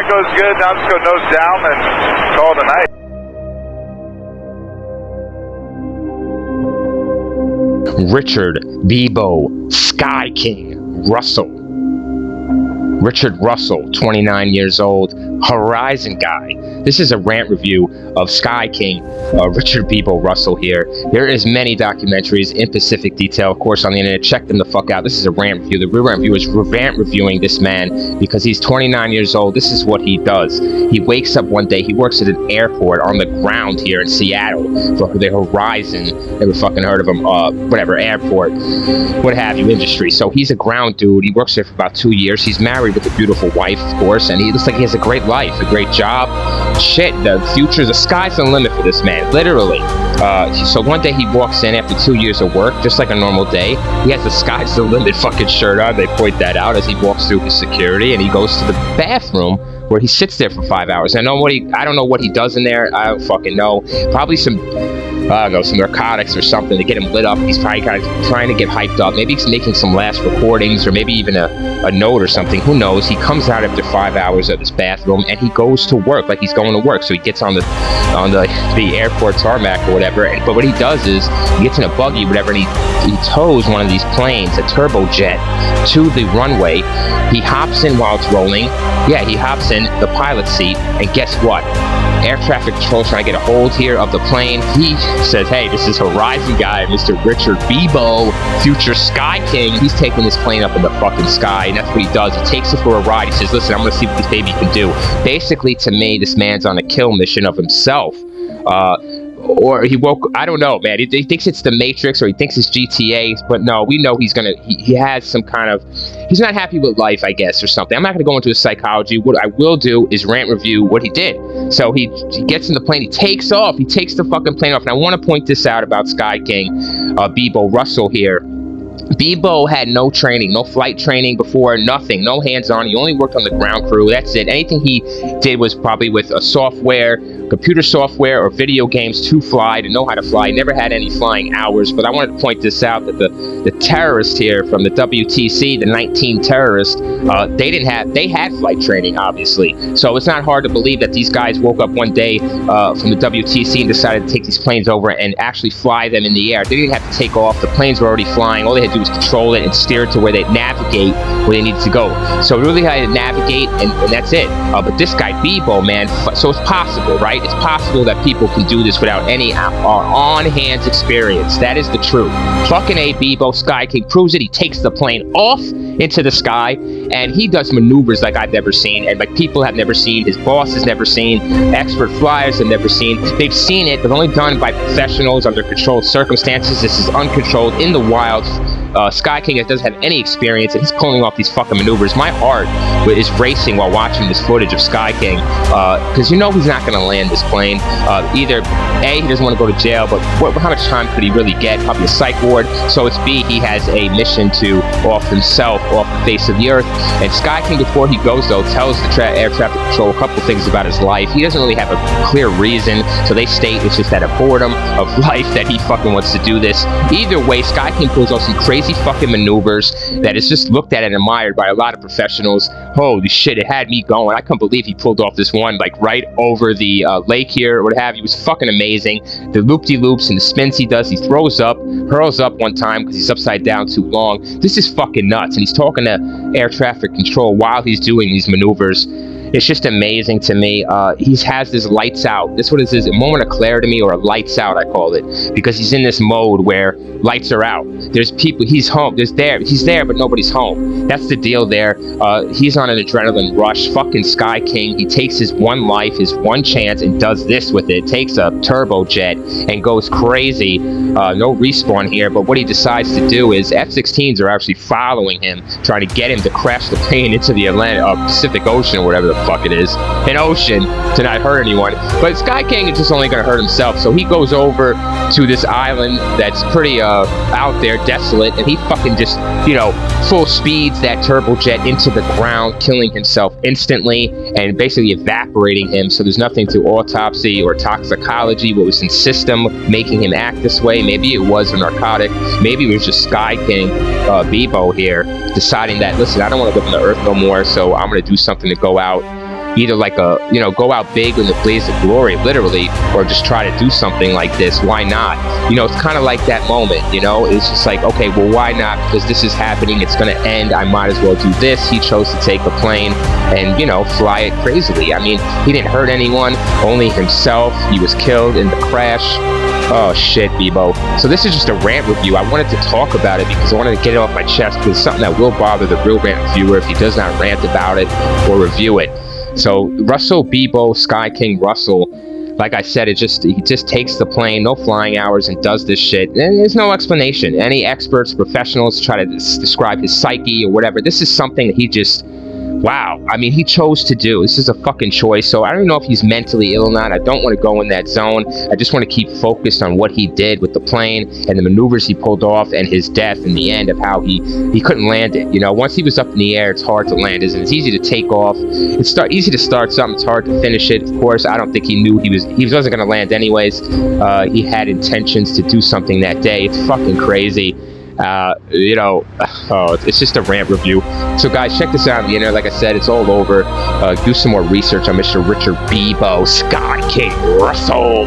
that goes good. Now I'm just going to nose down and call it a night. Richard Beebo SkyKing Russell. Richard Russell, 29 years old, Horizon guy. This is a rant review of SkyKing, Richard Beebo Russell here. There is many documentaries in Pacific detail, of course, on the internet. Check them the fuck out. This is a rant review. The real rant review is rant reviewing this man because he's 29 years old. This is what he does. He wakes up one day. He works at an airport on the ground here in Seattle for the Horizon. Never fucking heard of him. Whatever, airport, what have you, industry. So he's a ground dude. He works there for about 2 years. He's married with a beautiful wife, of course, and he looks like he has a great life, a great job. Shit, the future, the sky's the limit for this man, literally. So one day he walks in after 2 years of work, just like a normal day. He has the sky's the limit fucking shirt on. They point that out as he walks through his security, and he goes to the bathroom where he sits there for 5 hours. I don't know what he does in there. I don't fucking know. Probably some narcotics or something to get him lit up. He's probably kind of trying to get hyped up. Maybe he's making some last recordings, or maybe even a note or something. Who knows? He comes out after 5 hours of his bathroom and he goes to work like he's going to work. So he gets on the airport tarmac or whatever. But what he does is he gets in a buggy, whatever, and he tows one of these planes, a turbojet, to the runway. He hops in while it's rolling. Yeah, he hops in the pilot's seat, and guess what? Air traffic control trying to get a hold here of the plane. He says, hey, this is Horizon guy, Mr. Richard Beebo, future SkyKing. He's taking this plane up in the fucking sky, and that's what he does. He takes it for a ride. He says, listen, I'm going to see what this baby can do. Basically, to me, this man's on a kill mission of himself. Or he woke, I don't know, man. He thinks it's the Matrix, or he thinks it's GTA, but no, we know he has some kind of, he's not happy with life, I guess, or something. I'm not going to go into his psychology. What I will do is rant review what he did. So he gets in the plane, he takes off, he takes the fucking plane off, and I want to point this out about SkyKing, Beebo Russell here. Beebo had no training, no flight training before, nothing, no hands-on. He only worked on the ground crew. That's it. Anything he did was probably with a software, computer software, or video games to fly, to know how to fly. He never had any flying hours. But I wanted to point this out, that the terrorists here from the WTC, the 19 terrorists, they had flight training, obviously. So it's not hard to believe that these guys woke up one day from the WTC and decided to take these planes over and actually fly them in the air. They didn't have to take off. The planes were already flying. All they had to do was control it and steer it to where they navigate where they needed to go. So really had to navigate, and that's it. But this guy Beebo, man, so it's possible, right? It's possible that people can do this without any on-hands experience. That is the truth. Fucking A, Beebo SkyKing proves it. He takes the plane off into the sky, and he does maneuvers like I've never seen, and like people have never seen, his boss has never seen, expert flyers have never seen. They've seen it, but only done by professionals under controlled circumstances. This is uncontrolled in the wild. SkyKing doesn't have any experience, and he's pulling off these fucking maneuvers. My heart is racing while watching this footage of SkyKing, because you know he's not going to land this plane. Either A, he doesn't want to go to jail, but how much time could he really get? Probably a psych ward. So it's B, he has a mission to off himself off the face of the earth. And SkyKing, before he goes, though, tells the air traffic control a couple things about his life. He doesn't really have a clear reason, so they state it's just that a boredom of life that he fucking wants to do this. Either way, SkyKing pulls off some crazy fucking maneuvers that is just looked at and admired by a lot of professionals. Holy shit, it had me going. I couldn't believe he pulled off this one, like right over the lake here, or what have you. It was fucking amazing. The loop-de-loops and the spins he does, he throws up, hurls up one time because he's upside down too long. This is fucking nuts, and he's talking to air traffic control while he's doing these maneuvers. It's just amazing to me. He has this lights out. This what it is, a moment of clarity, or a lights out, I call it, because he's in this mode where lights are out. There's people, he's home, he's there, but nobody's home. That's the deal there. He's on an adrenaline rush. Fucking SkyKing. He takes his one life, his one chance, and does this with it. Takes a turbojet and goes crazy. No respawn here, but what he decides to do is F-16s are actually following him, trying to get him to crash the plane into the Pacific Ocean, or whatever the fuck it is, an ocean, to not hurt anyone. But SkyKing is just only going to hurt himself, so he goes over to this island that's pretty out there, desolate, and he fucking just, you know, full speeds that turbojet into the ground, killing himself instantly and basically evaporating him. So there's nothing to autopsy or toxicology, what was in system making him act this way. Maybe it was a narcotic, maybe it was just SkyKing Beebo here deciding that, listen, I don't want to live on the earth no more, so I'm going to do something to go out either like go out big in the blaze of glory, literally, or just try to do something like this. Why not? It's kind of like that moment, it's just like, okay, well, why not? Because this is happening, it's going to end, I might as well do this. He chose to take a plane and, fly it crazily. I mean, he didn't hurt anyone, only himself. He was killed in the crash. Oh shit, Beebo. So this is just a rant review. I wanted to talk about it because I wanted to get it off my chest, because it's something that will bother the real rant reviewer if he does not rant about it or review it. So Russell Beebo, SkyKing Russell, like I said, he just takes the plane, no flying hours, and does this shit. And there's no explanation. Any experts, professionals try to describe his psyche or whatever. This is something that he just, wow. I mean, he chose to do. This is a fucking choice. So I don't even know if he's mentally ill or not. I don't want to go in that zone. I just want to keep focused on what he did with the plane and the maneuvers he pulled off and his death in the end, of how he couldn't land it. Once he was up in the air, it's hard to land, isn't it? It's easy to take off. It's easy to start something. It's hard to finish it. Of course, I don't think he knew he wasn't going to land anyways. He had intentions to do something that day. It's fucking crazy. It's just a rant review. So guys, check this out on the internet. Like I said, it's all over. Do some more research on Mr. Richard Beebo, SkyKing Russell.